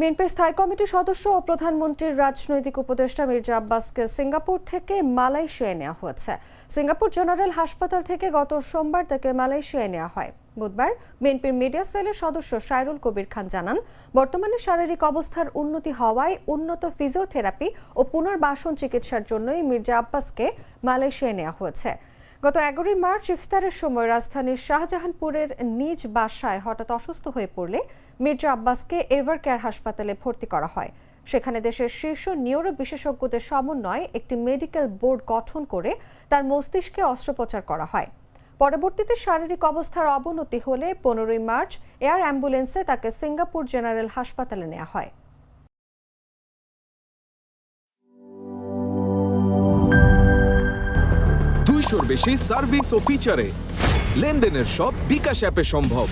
বিএনপির স্থায়ী কমিটির সদস্য ও প্রধানমন্ত্রীর রাজনৈতিক উপদেষ্টা মির্জা আব্বাসকে সিঙ্গাপুর থেকে মালয়েশিয়ায় নেওয়া হয়েছে। সিঙ্গাপুর জেনারেল হাসপাতাল থেকে গত সোমবার তাকে মালয়েশিয়ায় নেওয়া হয়। বুধবার বিএনপির মিডিয়া সেলের সদস্য সাইরুল কবির খান জানান, বর্তমানে শারীরিক অবস্থার উন্নতি হওয়ায় উন্নত ফিজিওথেরাপি ও পুনর্বাসন চিকিৎসার জন্যই মির্জা আব্বাসকে মালয়েশিয়ায় নেওয়া হয়েছে। গত 11 মার্চ ইফতারের সময় রাজধানীর শাহজাহানপুরের নিজ বাসায় হঠাৎ অসুস্থ হয়ে পড়লে মির্জা আব্বাসকে এভার কেয়ার হাসপাতালে ভর্তি করা হয়। সেখানে দেশের শীর্ষ নিউরো বিশেষজ্ঞদের সমন্বয়ে একটি মেডিকেল বোর্ড গঠন করে তার মস্তিষ্কে অস্ত্রোপচার করা হয়। পরবর্তীতে শারীরিক অবস্থার অবনতি হলে 15 মার্চ এয়ার অ্যাম্বুলেন্সে তাকে সিঙ্গাপুর জেনারেল হাসপাতালে নেওয়া হয়। বেশি সার্ভিস ও ফিচারে লেনদেনের সব বিকাশ অ্যাপে সম্ভব।